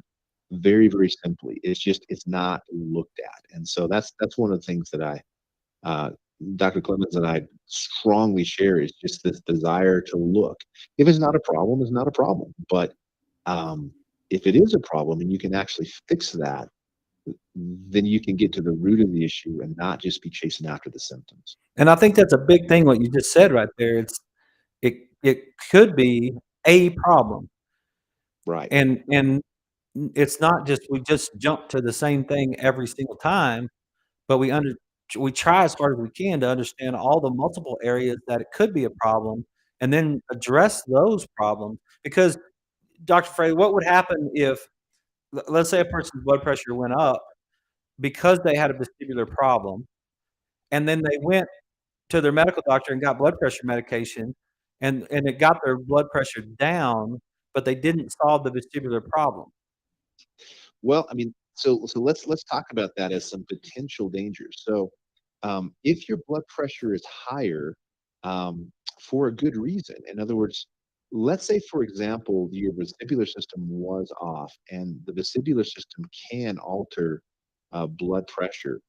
very, very simply. It's not looked at, and so that's one of the things that uh, Dr. Clemmons and I strongly share is just this desire to look. If it's not a problem, it's not a problem. But um, if it is a problem and you can actually fix that, then you can get to the root of the issue and not just be chasing after the symptoms. And I think that's a big thing what you just said right there. It could be a problem. Right. And it's not just we just jump to the same thing every single time, but we try as hard as we can to understand all the multiple areas that it could be a problem and then address those problems. Because Dr. Frey, what would happen if let's say a person's blood pressure went up because they had a vestibular problem, and then they went to their medical doctor and got blood pressure medication, and it got their blood pressure down, but they didn't solve the vestibular problem. Well, I mean, so let's talk about that as some potential dangers. So, if your blood pressure is higher, for a good reason, in other words, let's say, for example, your vestibular system was off, and the vestibular system can alter blood pressure.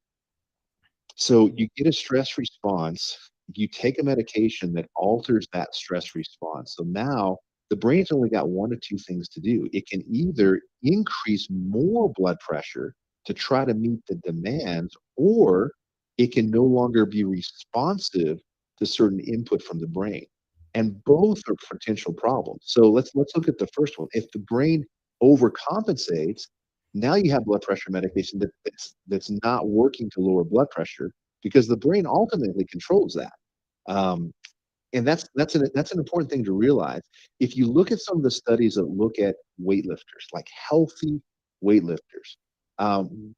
So you get a stress response, you take a medication that alters that stress response. So now the brain's only got one of two things to do. It can either increase more blood pressure to try to meet the demands, or it can no longer be responsive to certain input from the brain. And both are potential problems. So let's look at the first one. If the brain overcompensates, now you have blood pressure medication that's not working to lower blood pressure because the brain ultimately controls that. Um, and that's an important thing to realize. If you look at some of the studies that look at weightlifters, like healthy weightlifters,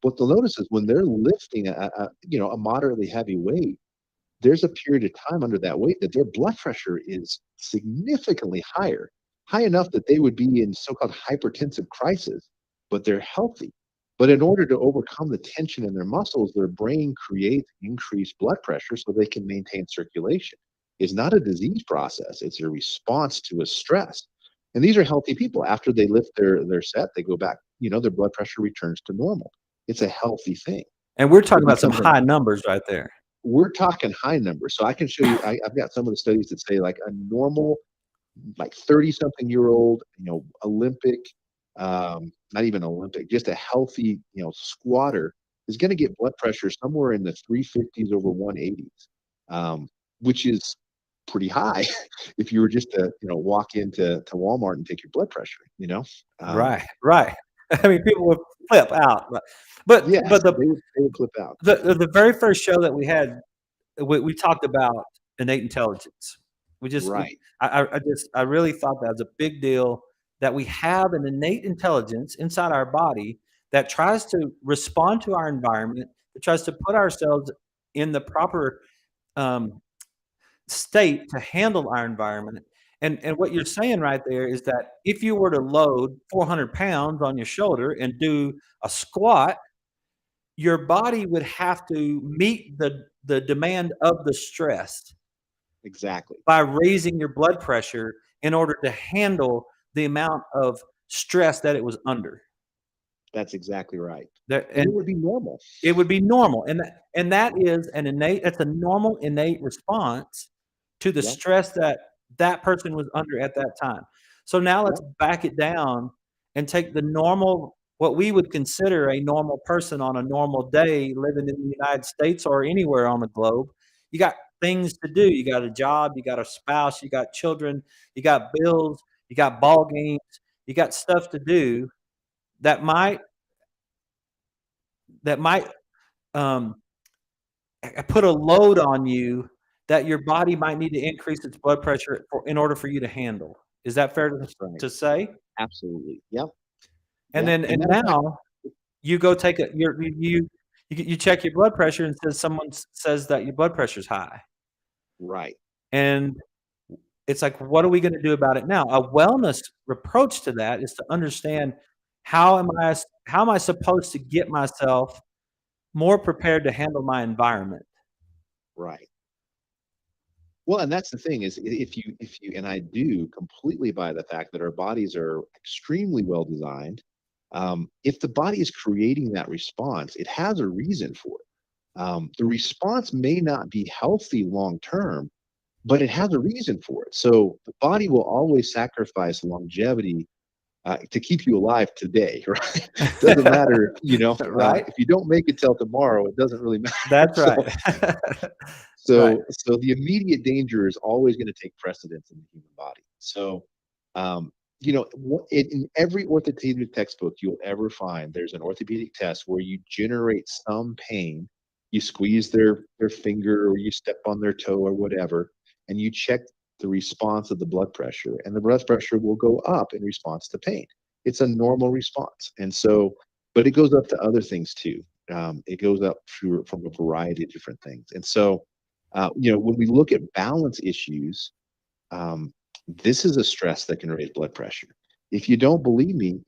what they'll notice is when they're lifting a moderately heavy weight, there's a period of time under that weight that their blood pressure is significantly higher, high enough that they would be in so-called hypertensive crisis. but they're healthy. But in order to overcome the tension in their muscles, their brain creates increased blood pressure so they can maintain circulation. It's not a disease process, it's a response to a stress. And these are healthy people. After they lift their set, they go back, their blood pressure returns to normal. It's a healthy thing. And we're talking It about some becomes high numbers right there. we're talking high numbers. So I can show you, I've got some of the studies that say like a normal, like 30 something year old, Olympic, not even Olympic, just a healthy, squatter is going to get blood pressure somewhere in the 350s over 180s, which is pretty high if you were just to, walk into Walmart and take your blood pressure. Right, right. I mean, people would flip out. Yes, But they would flip out. the very first show that we had, we talked about innate intelligence. We just, Right. I really thought that was a big deal, that we have an innate intelligence inside our body that tries to respond to our environment, that tries to put ourselves in the proper um, state to handle our environment. And what you're saying right there is that if you were to load 400 pounds on your shoulder and do a squat, your body would have to meet the demand of the stress Exactly. by raising your blood pressure in order to handle the amount of stress that it was under. That's exactly right. That, And and it would be normal. it would be normal, and that is an innate. That's a normal innate response to the Yeah. stress that that person was under at that time. So now Yeah. let's back it down and take the normal, what we would consider a normal person on a normal day living in the United States or anywhere on the globe. You got things to do. You got a job, you got a spouse, you got children, you got bills, you got ball games, you got stuff to do that might that might um, put a load on you that your body might need to increase its blood pressure in order for you to handle. Is that fair That's right. to say? Absolutely. Yep. And Yeah. then And and matter of fact, now you go take a you check your blood pressure and says someone says that your blood pressure's high. right. And it's like, what are we gonna do about it now? A wellness approach to that is to understand, how am I supposed to get myself more prepared to handle my environment? Right. Well, and that's the thing is if you and I do completely buy the fact that our bodies are extremely well designed. If the body is creating that response, it has a reason for it. The response may not be healthy long term, but it has a reason for it. So the body will always sacrifice longevity to keep you alive today, right? Doesn't matter, Right? if you don't make it till tomorrow, it doesn't really matter. That's So, right. Right. so the immediate danger is always going to take precedence in the human body. So, in every orthopedic textbook you'll ever find, there's an orthopedic test where you generate some pain. You squeeze their finger or you step on their toe or whatever, and you check the response of the blood pressure, and the blood pressure will go up in response to pain. It's a normal response, and so, but it goes up to other things too. It goes up from a variety of different things, and so, when we look at balance issues, um, this is a stress that can raise blood pressure. If you don't believe me,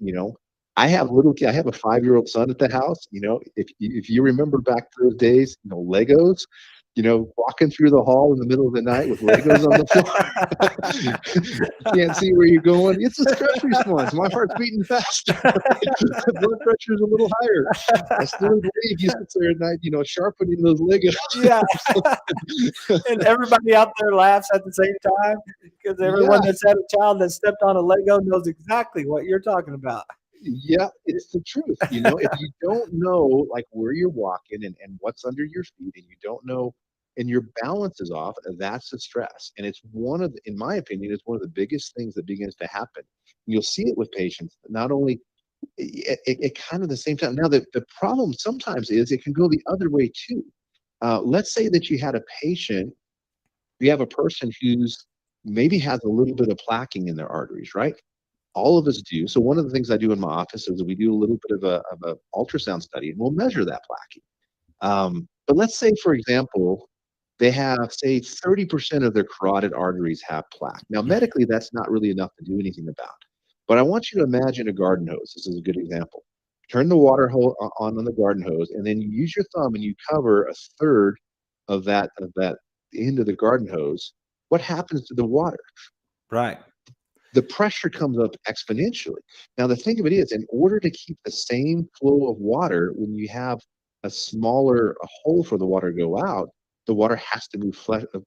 I have a 5-year-old son at the house. If you remember back to those days, Legos, walking through the hall in the middle of the night with Legos on the floor. You can't see where you're going. It's a stress response. My heart's beating faster. Blood pressure's a little higher. I still believe he sits there at night, sharpening those Legos. Yeah. And everybody out there laughs at the same time because everyone Yeah. that's had a child that stepped on a Lego knows exactly what you're talking about. Yeah, it's the truth. If you don't know like where you're walking and what's under your feet, and you don't know, and your balance is off, that's a stress. And it's in my opinion, it's one of the biggest things that begins to happen. You'll see it with patients, not only at kind of the same time. Now, the problem sometimes is it can go the other way too. Let's say that you have a person who's maybe has a little bit of plaquing in their arteries, right? All of us do. So one of the things I do in my office is we do a little bit of a ultrasound study, and we'll measure that plaque. But let's say, for example, they have, say, 30% of their carotid arteries have plaque. Now, medically, that's not really enough to do anything about. But I want you to imagine a garden hose. This is a good example. turn the water hose on the garden hose, and then you use your thumb and you cover a third of that end of the garden hose. What happens to the water? Right. The pressure comes up exponentially. Now, the thing of it is, in order to keep the same flow of water, when you have a hole for the water to go out, the water has to move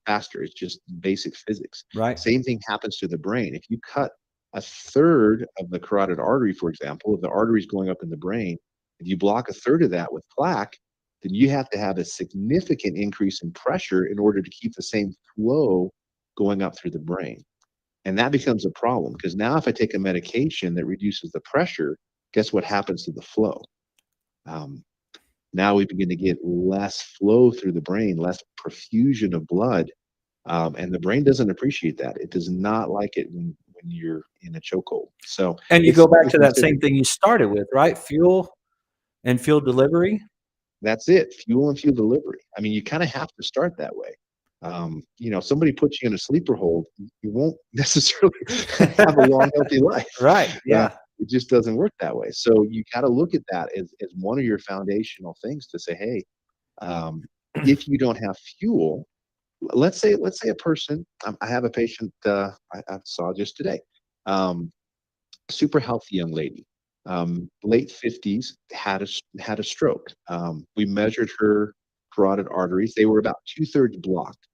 faster. It's just basic physics. Right. Same thing happens to the brain. If you cut a third of the carotid artery, for example, if the artery is going up in the brain, if you block a third of that with plaque, then you have to have a significant increase in pressure in order to keep the same flow going up through the brain. And that becomes a problem because now if I take a medication that reduces the pressure, guess what happens to the flow? Um, Now we begin to get less flow through the brain, less perfusion of blood, and the brain doesn't appreciate that. It does not like it when you're in a chokehold. So And you it's go back something to to that consider. same thing you started with, right? Fuel and fuel delivery. That's it, fuel and fuel delivery. I mean, you kind of have to start that way. Somebody puts you in a sleeper hold, you won't necessarily have a long, healthy life. Right. Uh, Yeah. it just doesn't work that way. So you got to look at that as one of your foundational things to say, hey, um, if you don't have fuel, let's say a person. I have a patient I saw just today. Um, Super healthy young lady, late 50s, had a stroke. We measured her carotid arteries; they were about two-thirds blocked.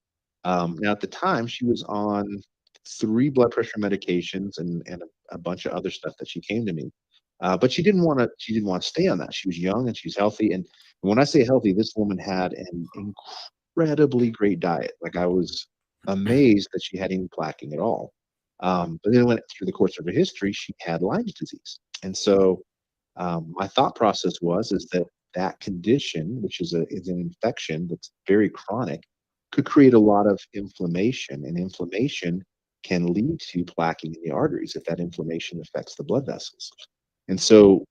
Now, at the time, she was on three blood pressure medications and a bunch of other stuff that she came to me. But she didn't want to. She didn't want to stay on that. She was young and she's healthy. And when I say healthy, this woman had an incredibly great diet. Like I was amazed that she hadn't plaquing at all. But then when through the course of her history, she had Lyme's disease, and so my thought process is that that condition, which is an infection that's very chronic, could create a lot of inflammation, and inflammation can lead to plaquing in the arteries if that inflammation affects the blood vessels. And so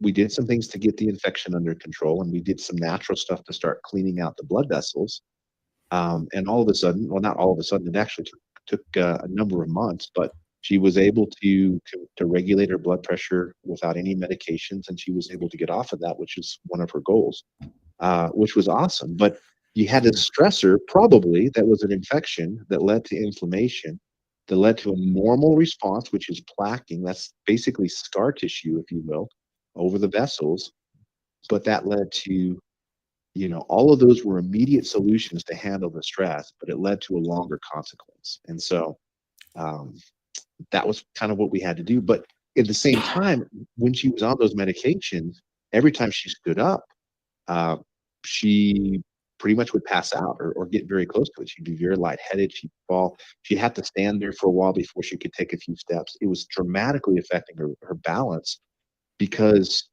we did some things to get the infection under control, and we did some natural stuff to start cleaning out the blood vessels. And all of a sudden, well, not all of a sudden, it actually took a number of months, but she was able to regulate her blood pressure without any medications, and she was able to get off of that, which is one of her goals, which was awesome. But you had a stressor, probably that was an infection that led to inflammation, that led to a normal response, which is plaquing. That's basically scar tissue, if you will, over the vessels. But that led to, all of those were immediate solutions to handle the stress, but it led to a longer consequence. And so um, that was kind of what we had to do. But at the same time, when she was on those medications, every time she stood up, uh, she pretty much would pass out or get very close to it. She'd be very lightheaded. She'd fall. She'd have to stand there for a while before she could take a few steps. It was dramatically affecting her balance because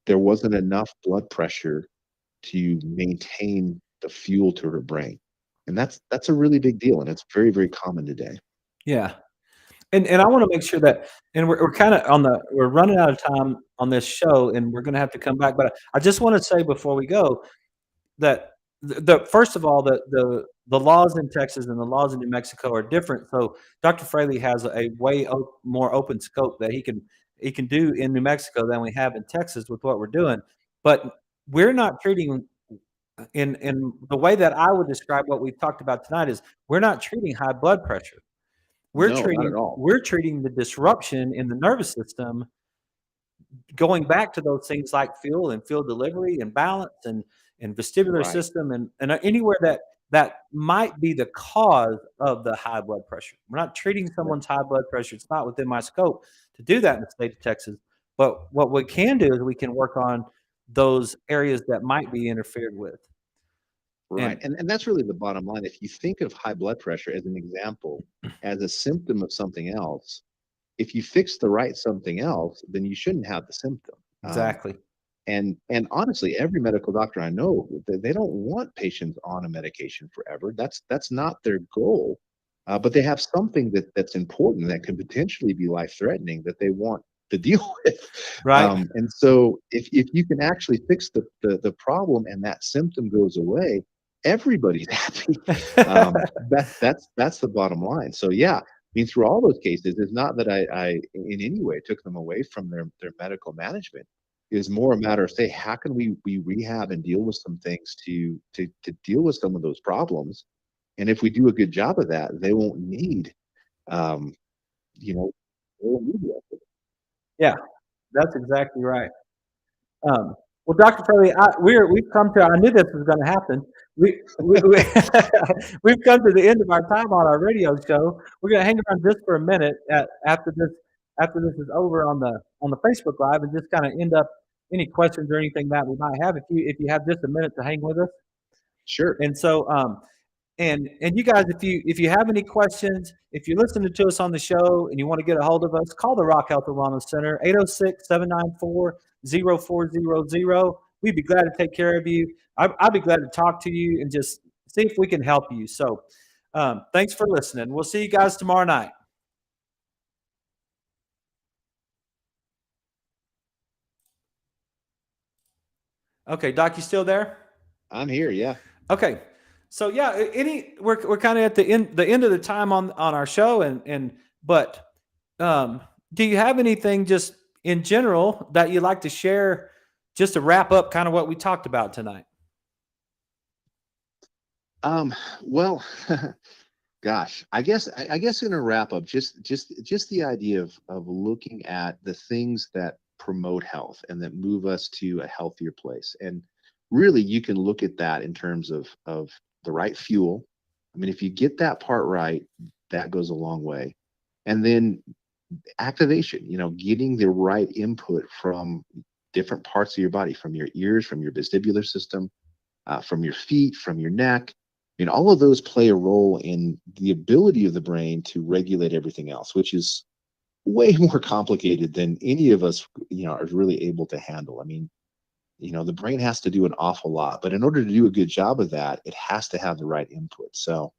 there wasn't enough blood pressure to maintain the fuel to her brain. And that's a really big deal, and it's very, very common today. Yeah. And I want to make sure that, and we're kind of we're running out of time on this show, and we're going to have to come back. But I just want to say before we go that the first of all, the laws in Texas and the laws in New Mexico are different. So Dr. Fraley has a way more open scope that he can do in New Mexico than we have in Texas with what we're doing. But we're not treating in the way that I would describe what we've talked about tonight is we're not treating high blood pressure. We're No, not treating at all. we're treating the disruption in the nervous system, going back to those things like fuel and fuel delivery and balance and vestibular Right. system and anywhere that might be the cause of the high blood pressure. We're not treating someone's high blood pressure. It's not within my scope to do that in the state of Texas. But what we can do is we can work on those areas that might be interfered with. Right. And And that's really the bottom line. If you think of high blood pressure as an example, as a symptom of something else, if you fix the right something else, then you shouldn't have the symptom. exactly. And honestly, every medical doctor I know, they don't want patients on a medication forever. That's not their goal. But they have something that's important that can potentially be life threatening that they want to deal with. Right. And so if you can actually fix the problem and that symptom goes away, everybody's happy. That's the bottom line. So yeah, I mean, through all those cases, it's not that I in any way took them away from their medical management. is more a matter of, say, how can we rehab and deal with some things to deal with some of those problems? And if we do a good job of that, they won't need, um, you know, they won't need the effort. Yeah, that's exactly right. Um, well, Dr. Fraley, we've come to. I knew this was going to happen. We we've come to the end of our time on our radio show. We're going to hang around just for a minute after this is over on the Facebook Live, and just kind of end up any questions or anything that we might have. If you have just a minute to hang with us, Sure. and so and you guys, if you have any questions, if you're listening to us on the show and you want to get a hold of us, call the Rock Health and Wellness Center, 806-794-0400. We'd be glad to take care of you. I'd be glad to talk to you and just see if we can help you. So thanks for listening. We'll see you guys tomorrow night. Okay, Doc, you still there? I'm here. Yeah. Okay. So yeah, we're kind of at the end of the time on our show, but do you have anything just in general that you'd like to share just to wrap up kind of what we talked about tonight? Well, gosh, I guess in a wrap up, just the idea of looking at the things that promote health and that move us to a healthier place. And really you can look at that in terms of the right fuel. I mean, if you get that part right, that goes a long way. And then activation, getting the right input from different parts of your body, from your ears, from your vestibular system, from your feet, from your neck. I mean, all of those play a role in the ability of the brain to regulate everything else, which is way more complicated than any of us, are really able to handle. I mean, the brain has to do an awful lot, but in order to do a good job of that, it has to have the right input. So,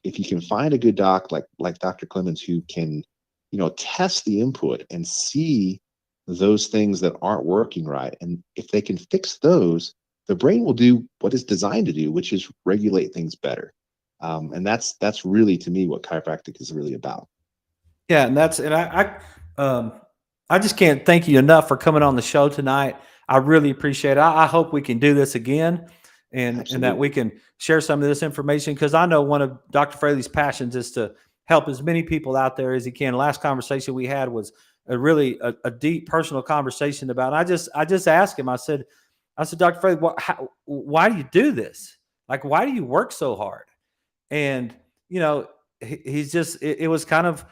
if you can find a good doc like Dr. Clemmons who can, test the input and see those things that aren't working right, and if they can fix those, the brain will do what it's designed to do, which is regulate things better. And that's really, to me, what chiropractic is really about. Yeah, I just can't thank you enough for coming on the show tonight. I really appreciate it. I hope we can do this again, and that we can share some of this information, because I know one of Dr. Fraley's passions is to help as many people out there as he can. Last conversation we had was a deep personal conversation about. I just asked him. I said, Dr. Fraley, why do you do this? Like, why do you work so hard? And he's just it was kind of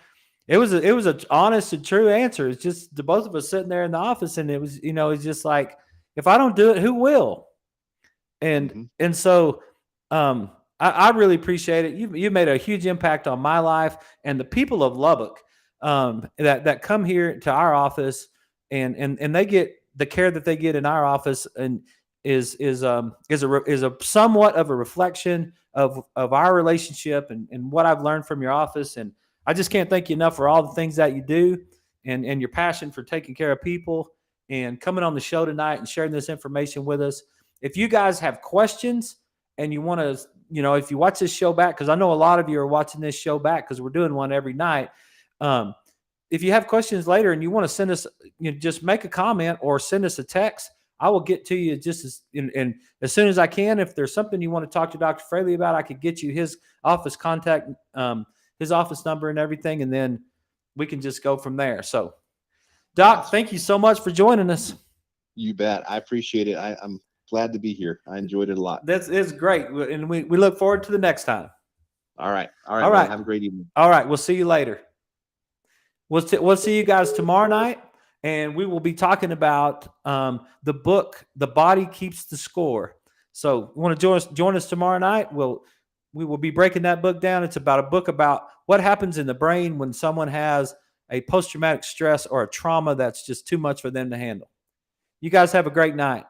it was a honest and true answer. It's just the both of us sitting there in the office, and it was it's just like, if I don't do it, who will? And so I really appreciate it. You made a huge impact on my life and the people of Lubbock that come here to our office, and they get the care that they get in our office, and is a somewhat of a reflection of our relationship and what I've learned from your office. And I just can't thank you enough for all the things that you do, and your passion for taking care of people and coming on the show tonight and sharing this information with us. If you guys have questions and you want to, if you watch this show back, because I know a lot of you are watching this show back because we're doing one every night. If you have questions later and you want to send us, just make a comment or send us a text. I will get to you just as soon as I can. If there's something you want to talk to Dr. Fraley about, I could get you his office contact, his office number and everything, and then we can just go from there. So, Doc, thank you so much for joining us. You bet. I appreciate it. I'm glad to be here. I enjoyed it a lot. It's great, and we look forward to the next time. All right. Well, have a great evening. All right. We'll see you later. We'll see you guys tomorrow night, and we will be talking about the book, The Body Keeps the Score. So you want to join us tomorrow night? We will be breaking that book down. It's about a book about what happens in the brain when someone has a post-traumatic stress or a trauma that's just too much for them to handle. You guys have a great night.